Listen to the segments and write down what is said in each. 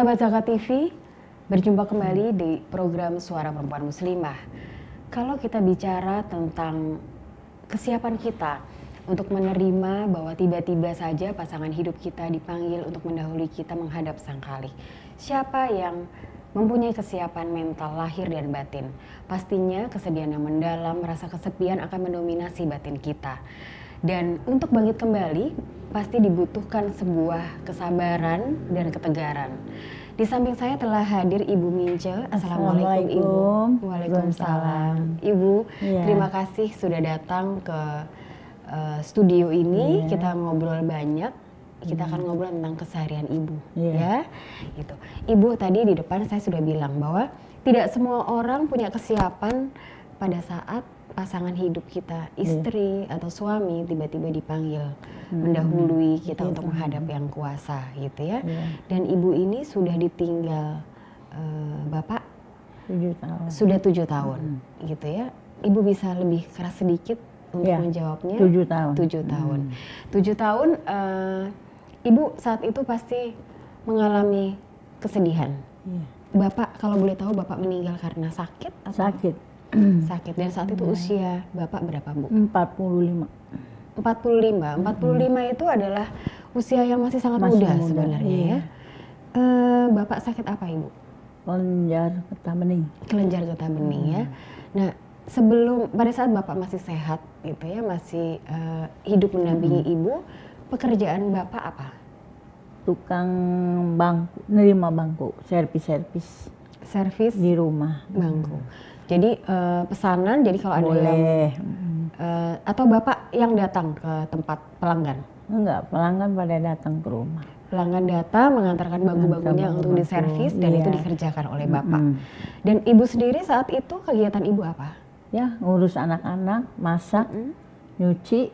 Sahabat Zakat TV, berjumpa kembali di program Suara Perempuan Muslimah. Kalau kita bicara tentang kesiapan kita untuk menerima bahwa tiba-tiba saja pasangan hidup kita dipanggil untuk mendahului kita menghadap Sang Khalik. Siapa yang mempunyai kesiapan mental lahir dan batin? Pastinya kesedihan yang mendalam, rasa kesepian akan mendominasi batin kita. Dan untuk bangkit kembali, pasti dibutuhkan sebuah kesabaran dan ketegaran. Di samping saya telah hadir Ibu Mince. Assalamualaikum Ibu. Waalaikumsalam. Ibu, terima kasih sudah datang ke studio ini. Kita ngobrol banyak. Kita akan ngobrol tentang keseharian Ibu, ya. Gitu. Ibu, tadi di depan saya sudah bilang bahwa tidak semua orang punya kesiapan pada saat pasangan hidup kita, istri atau suami tiba-tiba dipanggil mendahului kita untuk menghadap yang kuasa, gitu ya. Dan Ibu ini sudah ditinggal Bapak 7 tahun. Sudah 7 tahun, gitu ya. Ibu bisa lebih keras sedikit untuk menjawabnya? 7 tahun. 7 tahun. 7 tahun, Ibu saat itu pasti mengalami kesedihan. Bapak, kalau boleh tahu, Bapak meninggal karena sakit? Atau? Sakit. Sakit. Dan saat itu usia Bapak berapa, Bu? 45. 45 itu adalah usia yang masih sangat muda sebenarnya, ya. Bapak sakit apa, Ibu? Kelenjar getah bening. Kelenjar getah bening, ya. Nah, pada saat Bapak masih sehat gitu ya, masih hidup mendampingi Ibu, pekerjaan Bapak apa? Tukang bangku, nerima bangku, servis di rumah. Bangku. Jadi pesanan, jadi kalau ada yang atau Bapak yang datang ke tempat pelanggan? Enggak, pelanggan pada datang ke rumah. Pelanggan datang mengantarkan bangku-bangkunya untuk diservis dan itu dikerjakan oleh Bapak. Dan Ibu sendiri saat itu kegiatan Ibu apa? Ya, ngurus anak-anak, masak, nyuci,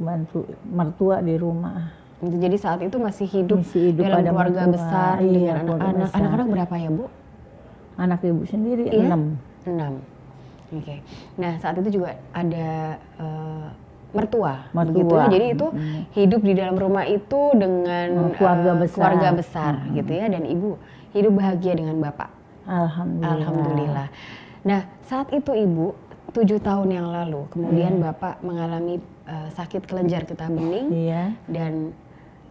bantu mertua di rumah. Jadi saat itu masih hidup dalam keluarga mertua, besar dengan anak-anak. Anak-anak berapa ya, Bu? Anak Ibu sendiri 6. Oke. Nah, saat itu juga ada mertua. Begitu ya. Jadi itu hidup di dalam rumah itu dengan keluarga besar gitu ya, dan Ibu hidup bahagia dengan Bapak. Alhamdulillah. Nah, saat itu Ibu 7 tahun yang lalu, kemudian Bapak mengalami sakit kelenjar getah bening, dan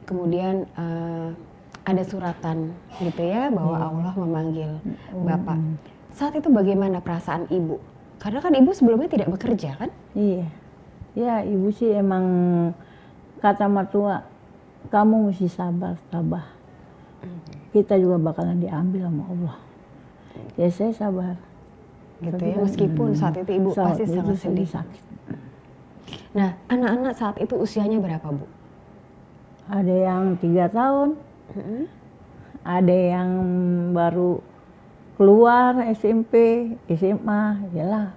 kemudian ada suratan gitu ya bahwa Allah memanggil Bapak. Saat itu bagaimana perasaan Ibu? Karena kan Ibu sebelumnya tidak bekerja kan? Iya. Ya, Ibu sih emang kata mertua, kamu mesti sabar, tabah. Kita juga bakalan diambil sama Allah. Ya, saya sabar. Gitu ya, meskipun saat itu Ibu pasti sangat sedih. Sakit. Nah, anak-anak saat itu usianya berapa, Bu? Ada yang 3 tahun, ada yang baru keluar SMP, SMA, yalah.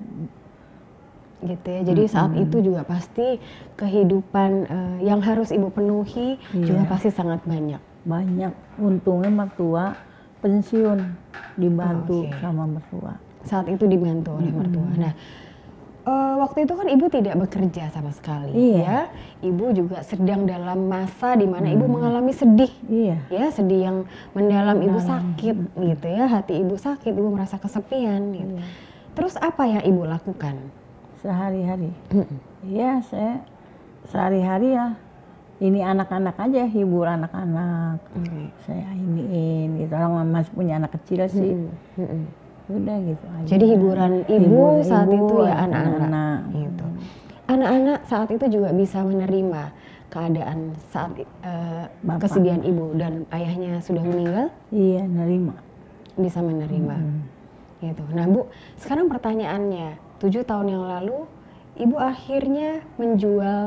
Gitu ya, jadi saat itu juga pasti kehidupan yang harus Ibu penuhi juga pasti sangat banyak. Banyak, untungnya mertua pensiun, dibantu sama mertua. Saat itu dibantu oleh mertua. Nah, waktu itu kan Ibu tidak bekerja sama sekali, ya. Ibu juga sedang dalam masa di mana Ibu mengalami sedih, ya, sedih yang mendalam. Ibu sakit, gitu ya, hati Ibu sakit, Ibu merasa kesepian, gitu. Terus apa yang Ibu lakukan? Sehari-hari, ya saya sehari-hari ya, ini anak-anak aja, hibur anak-anak, saya iniin, gitu. Orang masih punya anak kecil sih. Udah gitu aja. Jadi hiburan Ibu saat itu ya anak-anak gitu. Anak-anak saat itu juga bisa menerima keadaan saat kesedihan Ibu dan ayahnya sudah meninggal? Iya, nerima. Bisa menerima. Gitu. Nah, Bu, sekarang pertanyaannya, 7 tahun yang lalu Ibu akhirnya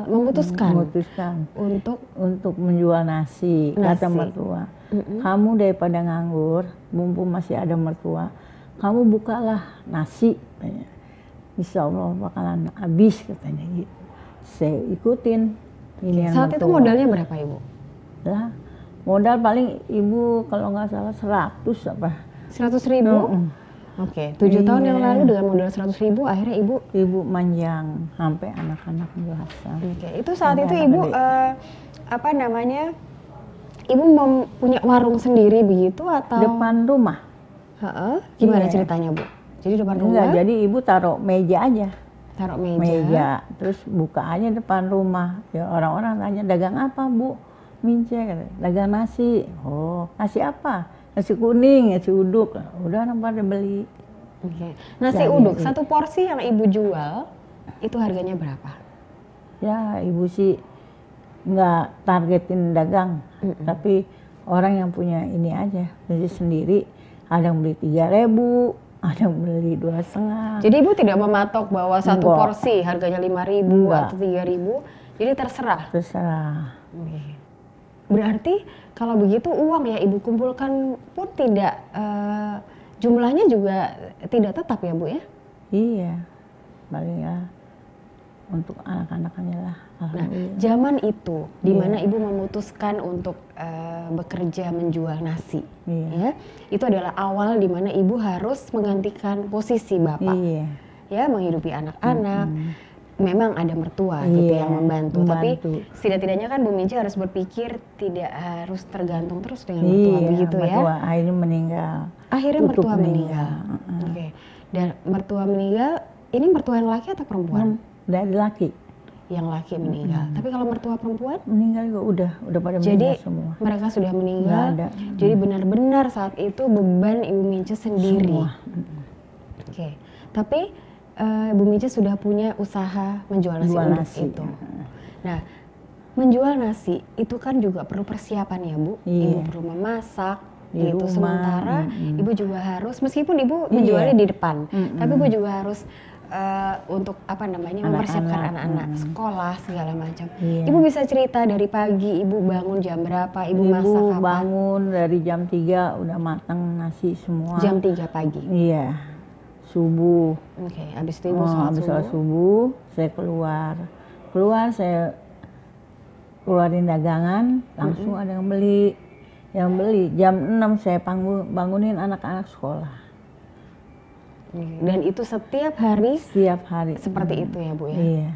memutuskan untuk menjual nasi. Kata mertua, kamu daripada nganggur, mumpung masih ada mertua, kamu bukalah nasi, insya Allah bakalan habis, katanya gitu. Saya ikutin. Ini saat itu modalnya berapa, Ibu? Lah, modal paling Ibu kalau nggak salah 100 apa? 100.000? Oke, 7 tahun yang lalu dengan modal 100.000 akhirnya Ibu manjang sampai anak-anak belasan. Oke, itu saat itu Ibu Ibu punya warung sendiri begitu atau? Depan rumah. Gimana Iya. ceritanya Bu? Jadi depan rumah? Enggak, jadi ibu taruh meja aja. Taruh meja. Meja, terus buka aja depan rumah. Ya orang-orang tanya, dagang apa Bu? Mince, dagang nasi. Oh, nasi apa? Nasi kuning, nasi uduk. Udah orang pada beli. Oke. Nasi Jadi, uduk, satu porsi yang Ibu jual, itu harganya berapa? Ya, ibu sih nggak targetin dagang. Tapi orang yang punya ini aja, beli sendiri. Ada yang beli 3.000, ada yang beli 2,5. Jadi Ibu tidak mematok bahwa satu Enggak. porsi harganya 5.000 Enggak. atau 3.000, jadi terserah. Terserah. Oke. Berarti kalau begitu uang ya Ibu kumpulkan pun tidak, jumlahnya juga tidak tetap ya Bu ya? Iya, paling ya untuk anak-anaknya lah. Nah, Alhamdulillah. zaman itu di Iya. mana Ibu memutuskan untuk bekerja menjual nasi, Iya. ya, itu adalah awal di mana Ibu harus menggantikan posisi Bapak, Iya. ya, menghidupi anak-anak. Memang ada mertua gitu Iya, yang membantu, tapi membantu. setidak-tidaknya kan Bu Mince harus berpikir tidak harus tergantung terus dengan mertua Iya, begitu ya. mertua akhirnya meninggal. Akhirnya Tutup mertua meninggal. Oke. Dan mertua meninggal, ini mertua yang laki atau perempuan? Dari laki. Yang laki meninggal. Tapi kalau mertua perempuan? Meninggal juga udah pada Jadi meninggal semua. mereka sudah meninggal. Nggak ada. Jadi benar-benar saat itu beban Ibu Mince sendiri. Semua. Oke. Tapi Ibu Mince sudah punya usaha menjual nasi Jual uduk nasi. itu. Nah, menjual nasi itu kan juga perlu persiapan ya Bu. Iya. Ibu perlu memasak. Di Gitu. rumah, Sementara Ibu juga harus, meskipun Ibu Iya. menjualnya di depan, tapi Ibu juga harus untuk apa namanya mempersiapkan Anak-anak, anak-anak sekolah segala macam. Iya. Ibu bisa cerita dari pagi Ibu bangun jam berapa, Ibu masak Ibu apa? bangun dari jam 3 udah matang nasi semua. Jam 3 pagi. Iya. Subuh. Oke, habis itu Ibu sholat Habis subuh. sholat subuh, saya keluar. Keluar saya keluarin dagangan, langsung ada yang beli. Yang beli jam 6 saya bangunin anak-anak sekolah. Dan itu setiap hari Setiap hari. seperti itu ya Bu ya. Iya.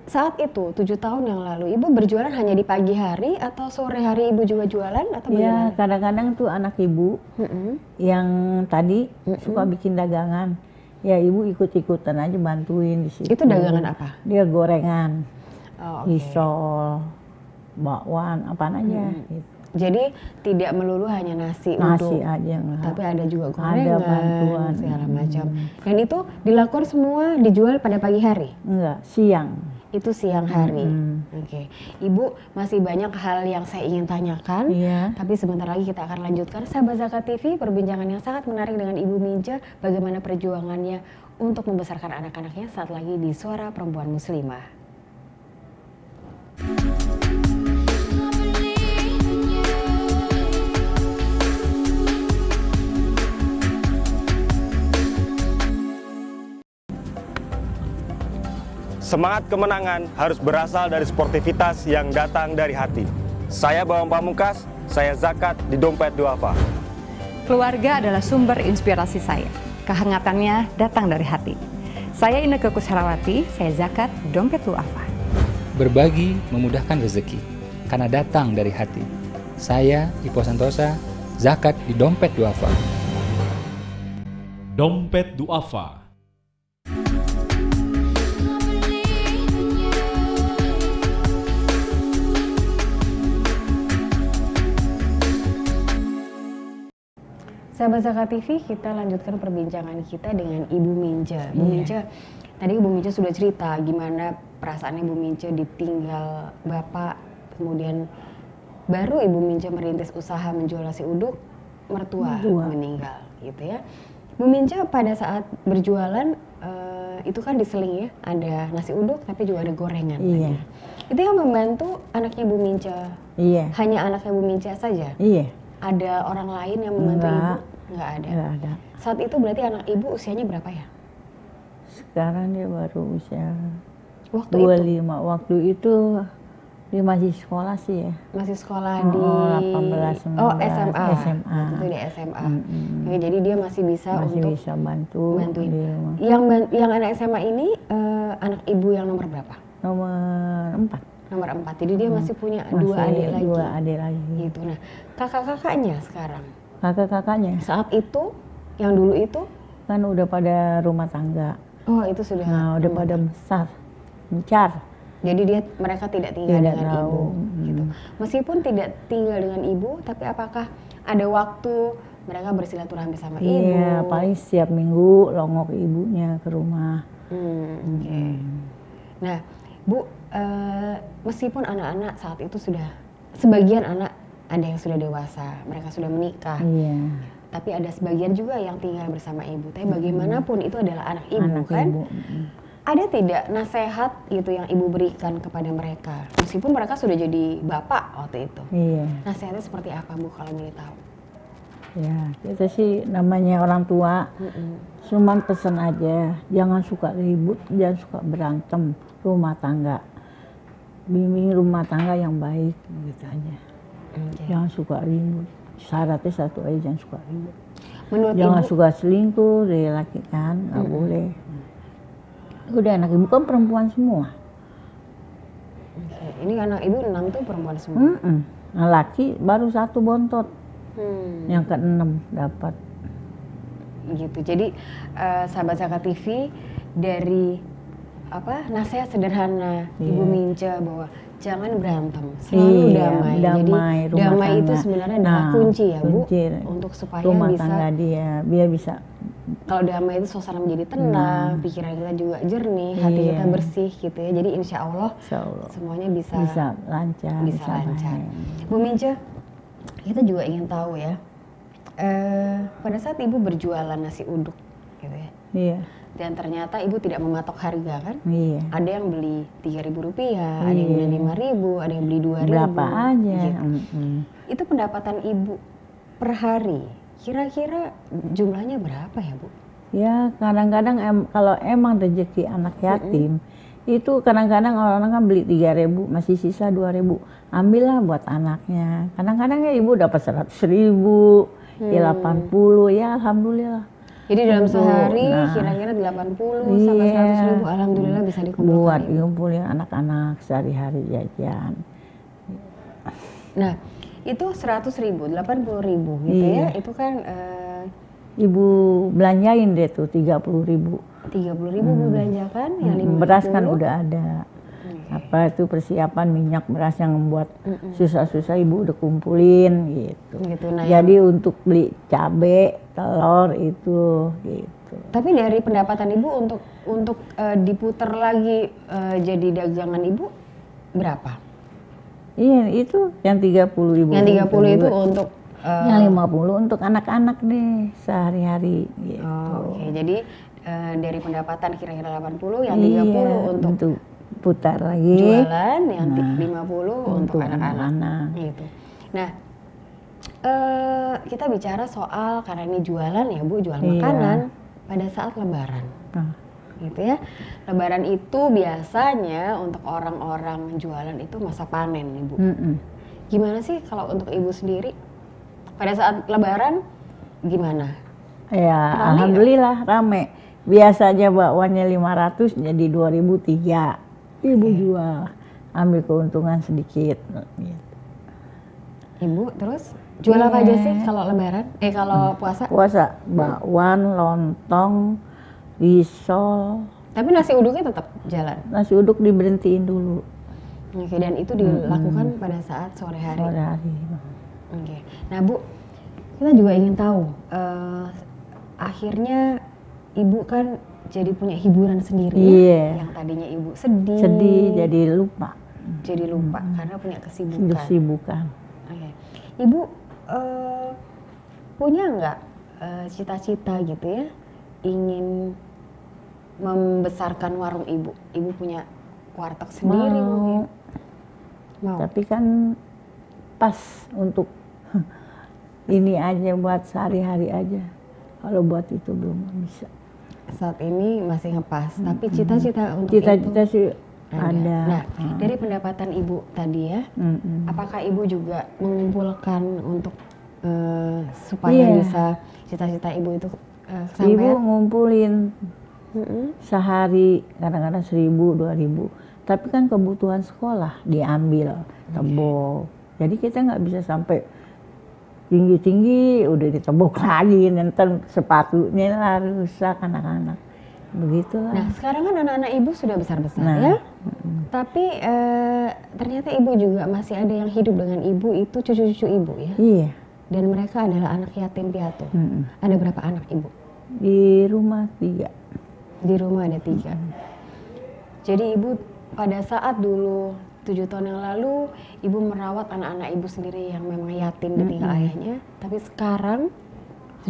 Saat itu 7 tahun yang lalu Ibu berjualan hanya di pagi hari atau sore hari Ibu juga jualan atau Ya, bagaimana? kadang-kadang tuh anak ibu yang tadi suka bikin dagangan. Ya, ibu ikut-ikutan aja bantuin di situ. Itu dagangan apa? Dia gorengan, Oh, oke. risol, bakwan, apaan aja gitu. Jadi tidak melulu hanya nasi Nasi uduk, aja enggak. tapi ada juga Ada gorengan, bantuan. segala macam. Dan itu dilakukan semua dijual pada pagi hari. Enggak, siang. Itu siang hari. Oke. Ibu masih banyak hal yang saya ingin tanyakan. Iya. Tapi sebentar lagi kita akan lanjutkan Sahabat Zakat TV, perbincangan yang sangat menarik dengan Ibu Mince, bagaimana perjuangannya untuk membesarkan anak-anaknya saat lagi di Suara Perempuan Muslimah. Semangat kemenangan harus berasal dari sportivitas yang datang dari hati. Saya Bawang Pamungkas, saya zakat di Dompet Duafa. Keluarga adalah sumber inspirasi saya. Kehangatannya datang dari hati. Saya Inneke Kusherawati, saya zakat di Dompet Duafa. Berbagi memudahkan rezeki, karena datang dari hati. Saya, Ipo Santosa, zakat di Dompet Duafa. Dompet Duafa. Sahabat Zakat TV, kita lanjutkan perbincangan kita dengan Ibu Mince. Bu Mince, tadi Ibu Mince sudah cerita gimana perasaannya Ibu Mince ditinggal Bapak, kemudian baru Ibu Mince merintis usaha menjual nasi uduk, mertua meninggal gitu ya. Bu Mince pada saat berjualan itu kan diseling ya, ada nasi uduk tapi juga ada gorengan. Iya. Itu yang membantu anaknya Bu Mince. Iya. Hanya anaknya Bu Mince saja? Iya. Ada orang lain yang membantu Enggak. Ibu? Enggak ada. Enggak ada. Saat itu berarti anak Ibu usianya berapa ya? Sekarang dia baru usia Waktu itu 25. Waktu itu dia masih sekolah sih ya. masih sekolah Oh, di 18, 19, Oh, SMA. SMA. Waktu itu di SMA. Oke, jadi dia masih bisa Masih untuk bisa bantu bantuin. di rumah. Yang anak SMA ini anak Ibu yang nomor berapa? Nomor 4. Nomor 4. Jadi dia masih punya dua adik lagi. Dua adik lagi. Gitu. Nah, kakak-kakaknya sekarang. Kakak-kakaknya Saat itu, yang dulu itu kan udah pada rumah tangga. oh itu sudah. Nah, udah pada besar, mencar. Jadi mereka tidak tinggal Tidak dengan tahu. ibu. Gitu. Meskipun tidak tinggal dengan ibu, tapi apakah ada waktu mereka bersilaturahmi sama ibu? Iya, paling setiap minggu longok ibunya ke rumah. Oke. Nah, Bu, meskipun anak-anak saat itu sudah, sebagian anak ada yang sudah dewasa, mereka sudah menikah. Iya. Tapi ada sebagian juga yang tinggal bersama ibu. Tapi bagaimanapun itu adalah anak ibu, Anak kan? ibu. Ada tidak nasihat gitu yang ibu berikan kepada mereka? Meskipun mereka sudah jadi bapak waktu itu. Iya. Nasihatnya seperti apa, Bu, kalau boleh tahu? Ya, kita sih namanya orang tua, cuman pesan aja, jangan suka ribut, jangan suka berantem, rumah tangga. Bimbing rumah tangga yang baik, gitu aja. Jangan suka ribut. Syaratnya satu aja, jangan suka ribut. Menurut Jangan ibu, suka selingkuh dari laki kan, nggak boleh. Udah anak ibu kan perempuan semua. ini anak ibu 6 tuh perempuan semua. Nah, laki baru satu bontot, yang ke-6 dapat. Gitu. Jadi sahabat Zakat TV, dari nasihat sederhana Ibu Mince bahwa jangan berantem, selalu Iya, damai. damai, Jadi rumah damai itu tangga. sebenarnya adalah kunci ya, Bu, kunci untuk supaya rumah bisa, tangga dia bisa. kalau damai itu suasana menjadi tenang, pikiran kita juga jernih, hati Iya. kita bersih gitu ya. Jadi insya Allah Insya Allah semuanya bisa lancar, bisa lancar. baik. Bu Mince, kita juga ingin tahu ya, pada saat ibu berjualan nasi uduk gitu ya, Iya, dan ternyata ibu tidak mematok harga kan? iya. Ada yang beli Rp3.000, ada yang beli Rp5.000, ada yang beli Rp2.000. Berapa aja. Gitu. Itu pendapatan ibu per hari, kira-kira jumlahnya berapa ya, Bu? Ya kadang-kadang kalau emang rezeki anak yatim, itu kadang-kadang orang kan beli 3.000, masih sisa 2.000, ambillah buat anaknya. Kadang-kadang ya ibu dapat 100.000, ya 80, ya alhamdulillah. Jadi dalam Untuk, sehari nah, kira-kira 80 sampai 100.000, alhamdulillah bisa buat dikumpulkan. Ibu. ngumpulin anak-anak sehari-hari jajan. Nah, itu 100.000, 80.000 gitu ya. Itu kan Ibu belanjain deh tuh 30.000. 30.000 Bu belanjakan, yang 50. Beras kan udah ada. Apa itu persiapan minyak beras yang membuat susah-susah ibu udah kumpulin gitu. Gitu, nah, Jadi untuk beli cabe, telur itu gitu. tapi dari pendapatan ibu untuk diputar lagi jadi dagangan ibu berapa? Iya itu yang 30.000. Yang 30 itu untuk yang 50 untuk anak-anak deh sehari-hari gitu. Oke, jadi dari pendapatan kira-kira 80, yang Iya, 30 untuk putar lagi. jualan, yang 50 untuk anak-anak. anak-anak. Gitu. Nah, kita bicara soal, karena ini jualan ya Bu, jual Iya. makanan pada saat Lebaran. Nah, Gitu ya. Lebaran itu biasanya untuk orang-orang jualan itu masa panen Ibu. Gimana sih kalau untuk Ibu sendiri pada saat Lebaran gimana? ya Rame alhamdulillah rame. Biasanya bakwannya 500 jadi 2.003. Ibu jual, ambil keuntungan sedikit. Gitu. Ibu terus jual apa aja sih kalau Lebaran? Kalau puasa? Puasa bakwan, lontong, risol, Tapi nasi uduknya tetap jalan. nasi uduk diberhentiin dulu Oke, dan itu dilakukan pada saat sore hari. sore hari. Oke. Nah, Bu, kita juga ingin tahu akhirnya Ibu kan jadi punya hiburan sendiri Iya. yang tadinya Ibu sedih. Sedih jadi lupa. Jadi lupa karena punya kesibukan. Kesibukan. Oke. Ibu punya nggak cita-cita gitu ya, ingin membesarkan warung Ibu? Ibu punya warteg sendiri mungkin? Mau. Tapi kan pas untuk ini aja buat sehari-hari aja. Kalau buat itu belum bisa. Saat ini masih ngepas, tapi cita-cita untuk Cita-cita itu sih ada. Nah, dari pendapatan Ibu tadi ya, apakah Ibu juga mengumpulkan untuk supaya Iya. bisa cita-cita Ibu itu Ibu kesampaian? ngumpulin sehari kadang-kadang 1.000, 2.000. Tapi kan kebutuhan sekolah diambil, tebok. Jadi kita nggak bisa sampai tinggi-tinggi udah ditebok lagi, nanti sepatunya lah rusak anak-anak. Begitulah. Nah sekarang kan anak-anak ibu sudah besar-besar Nah, ya. Tapi ternyata ibu juga masih ada yang hidup dengan ibu itu cucu-cucu ibu ya. Iya. Dan mereka adalah anak yatim piatu. Ada berapa anak ibu? Di rumah 3. Di rumah ada 3. Jadi ibu pada saat dulu 7 tahun yang lalu ibu merawat anak-anak ibu sendiri yang memang yatim ditinggal ayahnya. Tapi sekarang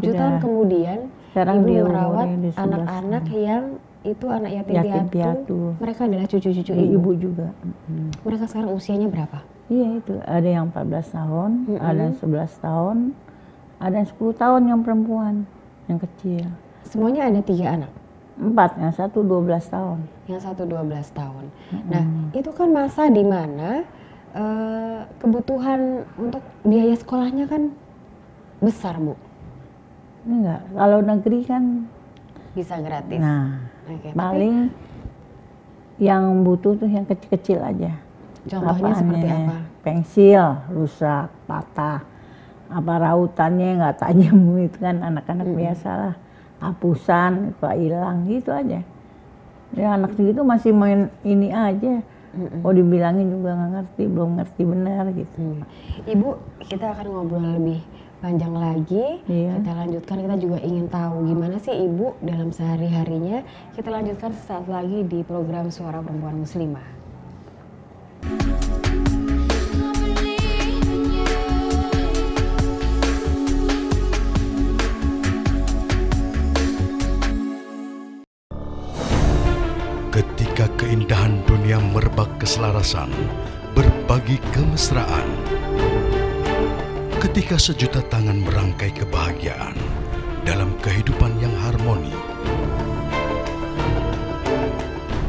7 tahun kemudian Sekarang ibu dia merawat umurnya di 11 anak-anak yang itu anak yatim, Yatim piatu. piatu. Mereka adalah cucu-cucu Ibu ibu. juga. Mereka sekarang usianya berapa? Iya itu, ada yang 14 tahun, ada yang 11 tahun, ada yang 10 tahun yang perempuan, yang kecil. Semuanya ada 3 anak. 4, yang satu 12 tahun. Yang satu 12 tahun. Nah, itu kan masa di mana kebutuhan untuk biaya sekolahnya kan besar, Bu. Enggak, kalau negeri kan, Bisa gratis. nah Oke, paling yang butuh tuh yang kecil-kecil aja. contohnya seperti Apaannya, apa? pensil rusak, patah, apa rautannya nggak tajam itu kan anak-anak biasalah. Hapusan itu hilang gitu aja. Ya anak segitu masih main ini aja. Oh dibilangin juga nggak ngerti, belum ngerti benar gitu. Ibu, kita akan ngobrol lebih panjang lagi. Iya. Kita lanjutkan, kita juga ingin tahu gimana sih Ibu dalam sehari-harinya. Kita lanjutkan sesaat lagi di program Suara Perempuan Muslimah. Ketika keindahan dunia merebak keselarasan, berbagi kemesraan. Ketika sejuta tangan merangkai kebahagiaan dalam kehidupan yang harmoni.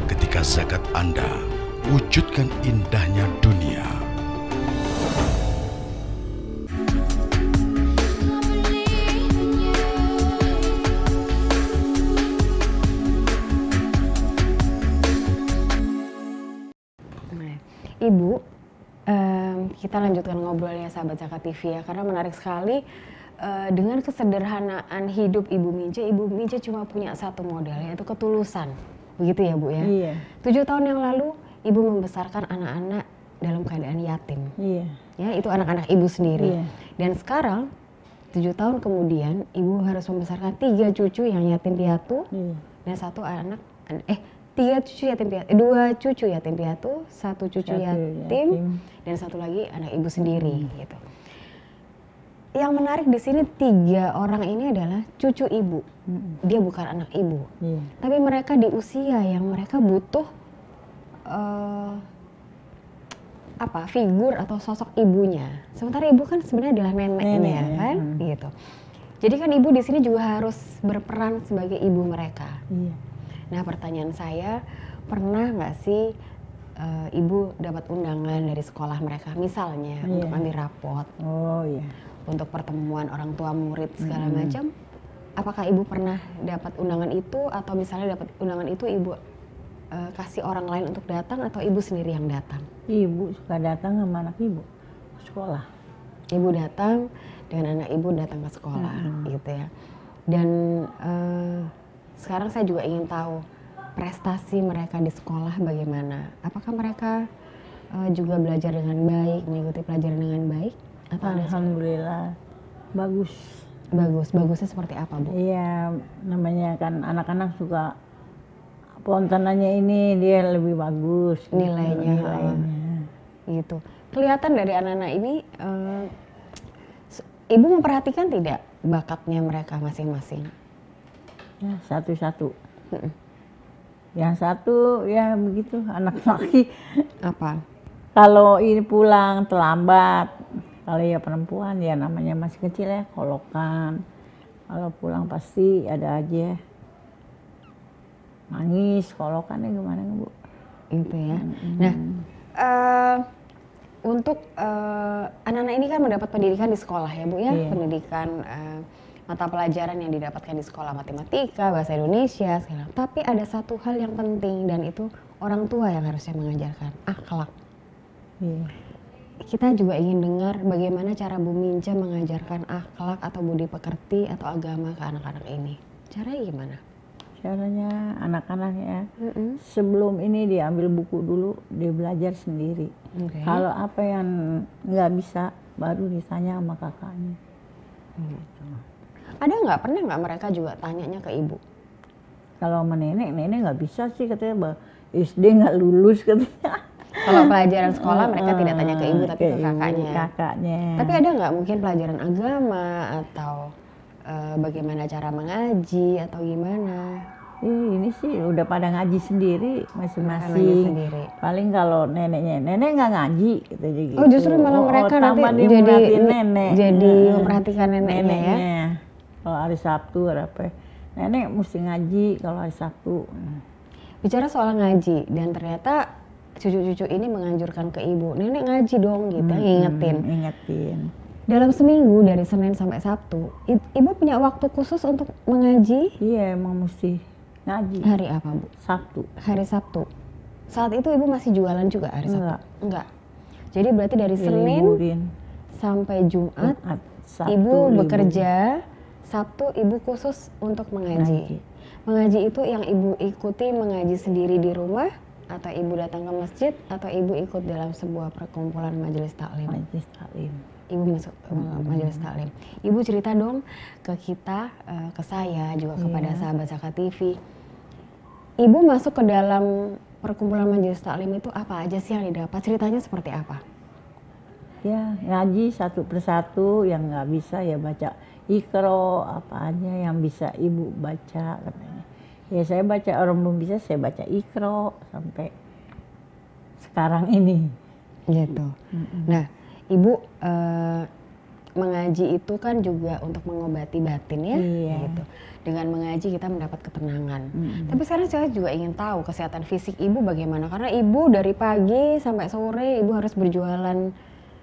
Ketika zakat Anda wujudkan indahnya dunia. Ibu, kita lanjutkan ngobrolnya sahabat Zakat TV ya, karena menarik sekali dengan kesederhanaan hidup Ibu Mince cuma punya satu modal, yaitu ketulusan. Begitu ya Bu ya? Iya. 7 tahun yang lalu Ibu membesarkan anak-anak dalam keadaan yatim. Iya. Ya, itu anak-anak Ibu sendiri. Iya. Dan sekarang 7 tahun kemudian Ibu harus membesarkan 3 cucu yang yatim piatu Iya. dan 2 cucu yatim piatu, 1 cucu Satu yatim, dan 1 lagi anak Ibu sendiri gitu. Yang menarik di sini 3 orang ini adalah cucu Ibu. Dia bukan anak Ibu. Iya. Tapi mereka di usia yang mereka butuh figur atau sosok ibunya. Sementara ibu kan sebenarnya adalah neneknya kan, gitu. Jadi kan ibu di sini juga harus berperan sebagai ibu mereka. Iya. Nah pertanyaan saya, pernah nggak sih ibu dapat undangan dari sekolah mereka, misalnya untuk ambil rapot, Oh iya. untuk pertemuan orang tua murid segala macam? Apakah ibu pernah dapat undangan itu, atau misalnya dapat undangan itu ibu kasih orang lain untuk datang, atau ibu sendiri yang datang? Ibu suka datang sama anak ibu ke sekolah. Ibu datang dengan anak ibu datang ke sekolah, gitu ya. Dan sekarang saya juga ingin tahu prestasi mereka di sekolah bagaimana. Apakah mereka juga belajar dengan baik, mengikuti pelajaran dengan baik? Atau ada Alhamdulillah bagus. bagus? Bagusnya seperti apa, Bu? Iya, namanya kan anak-anak suka pontanannya ini dia lebih bagus gitu, Nilainya. Gitu. Kelihatan dari anak-anak ini, ibu memperhatikan tidak bakatnya mereka masing-masing? Ya, satu-satu. Yang satu ya begitu anak laki. Apa? Kalau ini pulang terlambat, kalau ya perempuan ya namanya masih kecil ya kolokan. Kalau pulang pasti ada aja nangis, kolokannya gimana Bu? Gitu ya. Nah, untuk anak-anak ini kan mendapat pendidikan di sekolah ya Bu ya, Iya. pendidikan mata pelajaran yang didapatkan di sekolah, matematika, bahasa Indonesia, segala. Tapi ada satu hal yang penting, dan itu orang tua yang harusnya mengajarkan, akhlak. Kita juga ingin dengar bagaimana cara Bu Minca mengajarkan akhlak atau budi pekerti atau agama ke anak-anak ini. Caranya gimana? Caranya anak-anaknya sebelum ini dia ambil buku dulu, dia belajar sendiri. Kalau apa yang nggak bisa baru ditanya sama kakaknya. Ada nggak, pernah nggak mereka juga tanyanya ke ibu? Kalau sama nenek nggak bisa sih katanya, SD nggak lulus katanya. Kalau pelajaran sekolah mereka tidak tanya ke ibu tapi ke kakaknya. Kakaknya. Tapi ada nggak mungkin pelajaran agama atau bagaimana cara mengaji atau gimana? Ini sih udah pada ngaji sendiri masing-masing. Paling kalau nenek nggak ngaji gitu. Oh justru malah mereka nanti jadi memperhatikan neneknya ya? Kalau hari Sabtu apa? Nenek mesti ngaji kalau hari Sabtu. Bicara soal ngaji, dan ternyata cucu-cucu ini menganjurkan ke ibu, nenek ngaji dong gitu, ngingetin. Dalam seminggu dari Senin sampai Sabtu, ibu punya waktu khusus untuk mengaji? Iya, emang mesti ngaji. Hari apa, Bu? Sabtu. Hari Sabtu. Saat itu ibu masih jualan juga hari Sabtu? Enggak. Jadi berarti dari Senin sampai Jumat, Sabtu, ibu bekerja, Sabtu ibu khusus untuk mengaji. Mengaji itu yang ibu ikuti mengaji sendiri di rumah, atau ibu datang ke masjid, atau ibu ikut dalam sebuah perkumpulan majelis taklim? Majelis taklim. Ibu masuk majelis taklim. Ibu cerita dong ke kita, ke saya juga kepada sahabat Zakat TV. Ibu masuk ke dalam perkumpulan majelis taklim itu apa aja sih yang didapat? Ceritanya seperti apa? Ya ngaji satu persatu, yang nggak bisa ya baca Iqra, apa aja yang bisa ibu baca katanya. Ya saya baca, orang belum bisa saya baca Iqra sampai sekarang ini. Gitu. Nah, ibu mengaji itu kan juga untuk mengobati batin ya. Gitu. Dengan mengaji kita mendapat ketenangan. Tapi sekarang saya juga ingin tahu kesehatan fisik ibu bagaimana, karena ibu dari pagi sampai sore ibu harus berjualan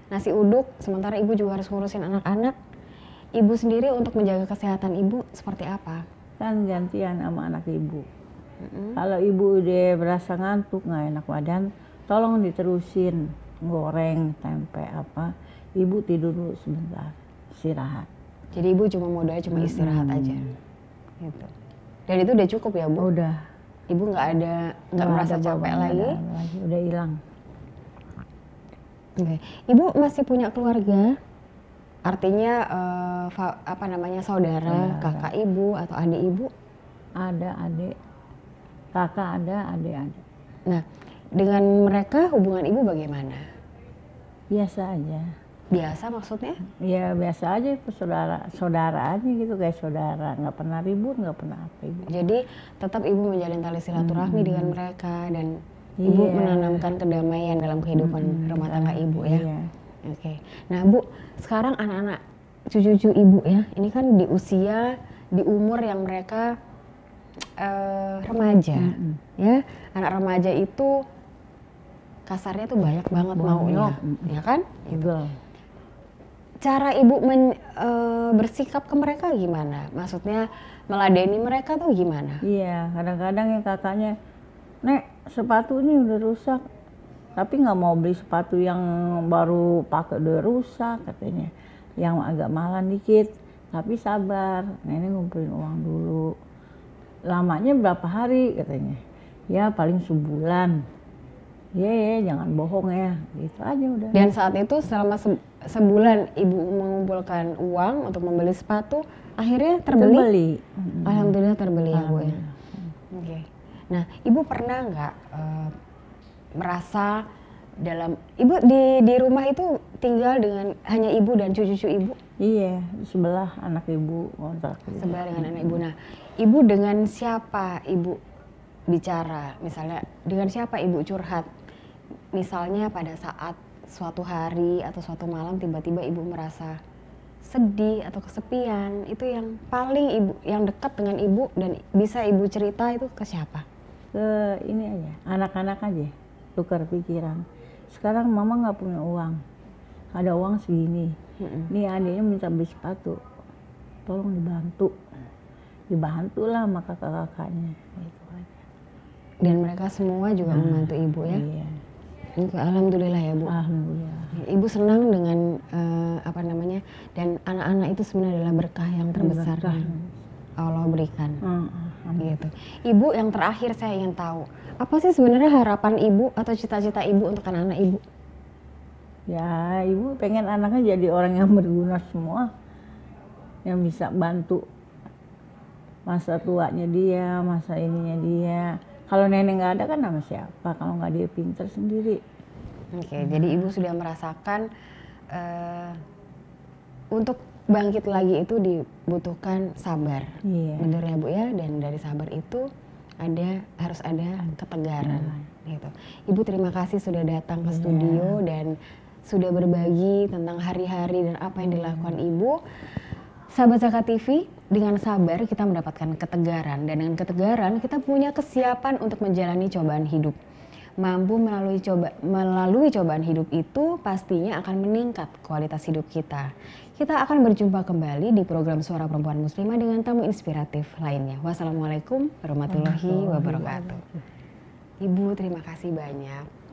nasi uduk, sementara ibu juga harus ngurusin anak-anak. Ibu sendiri untuk menjaga kesehatan ibu seperti apa? Kan gantian sama anak ibu. Kalau ibu udah berasa ngantuk, nggak enak badan, tolong diterusin goreng, tempe apa. Ibu tidur dulu sebentar, istirahat. Jadi ibu cuma modalnya cuma istirahat aja. Gitu. Dan itu udah cukup ya, Bu? Udah. Ibu nggak merasa capek lagi? Udah hilang. Okay. Ibu masih punya keluarga? Artinya saudara, kakak ibu atau adik ibu? Ada adik, kakak ada, adik ada. Nah, dengan mereka hubungan ibu bagaimana? Biasa aja. Biasa maksudnya? Ya biasa aja, saudara aja gitu, kayak saudara, nggak pernah ribut, nggak pernah apa ibu. Jadi tetap ibu menjalin tali silaturahmi dengan mereka, dan ibu menanamkan kedamaian dalam kehidupan rumah tangga ibu ya. Oke. Nah, Bu, sekarang anak-anak cucu-cucu ibu ya, ini kan di usia, di umur yang mereka remaja, ya. Anak remaja itu kasarnya tuh banyak banget maunya, ya kan? Gitu. Cara ibu bersikap ke mereka gimana? Maksudnya meladeni mereka tuh gimana? Iya, kadang-kadang ya kakaknya, Nek, sepatu ini udah rusak. Tapi nggak mau beli sepatu yang baru pakai udah rusak katanya, yang agak mahalan dikit. Tapi sabar, nenek ngumpulin uang dulu. Lamanya berapa hari katanya? Ya paling sebulan. Ya jangan bohong ya, gitu aja udah. Dan saat itu selama sebulan ibu mengumpulkan uang untuk membeli sepatu, akhirnya terbeli. Alhamdulillah terbeli ya, Bu ya. Oke. Nah, ibu pernah nggak merasa dalam ibu di rumah itu tinggal dengan hanya ibu dan cucu-cucu ibu? Iya, di sebelah anak ibu kontrak. Sebelah dengan anak ibu. Nah, ibu dengan siapa ibu bicara? Misalnya dengan siapa ibu curhat? Misalnya pada saat suatu hari atau suatu malam tiba-tiba ibu merasa sedih atau kesepian, itu yang paling ibu, yang dekat dengan ibu dan bisa ibu cerita itu ke siapa? Ke ini aja, anak-anak aja. Tukar pikiran. Sekarang mama nggak punya uang, ada uang segini. Nih adiknya minta beli sepatu, tolong dibantu. Dibantulah sama kakak-kakaknya. Gitu aja. Dan mereka semua juga membantu ibu ya? Iya. Alhamdulillah ya Bu. Alhamdulillah. Ibu senang dengan apa namanya, dan anak-anak itu sebenarnya adalah berkah yang terbesar Berkah. yang Allah berikan. Amin. Gitu. Ibu, yang terakhir saya ingin tahu, apa sih sebenarnya harapan ibu atau cita-cita ibu untuk anak-anak ibu? Ya, ibu pengen anaknya jadi orang yang berguna semua, yang bisa bantu masa tuanya dia, masa ininya dia. Kalau nenek nggak ada kan sama siapa? Kalau nggak dia pinter sendiri. Oke, jadi ibu sudah merasakan untuk bangkit lagi itu dibutuhkan sabar. Iya. Bener ya Bu ya, dan dari sabar itu harus ada ketegaran gitu. Ibu terima kasih sudah datang ke studio dan sudah berbagi tentang hari-hari dan apa yang dilakukan Ibu. Sahabat Zakat TV, dengan sabar kita mendapatkan ketegaran, dan dengan ketegaran kita punya kesiapan untuk menjalani cobaan hidup. Mampu melalui cobaan hidup itu pastinya akan meningkat kualitas hidup kita. Kita akan berjumpa kembali di program Suara Perempuan Muslimah dengan tamu inspiratif lainnya. Wassalamualaikum warahmatullahi wabarakatuh. Ibu terima kasih banyak.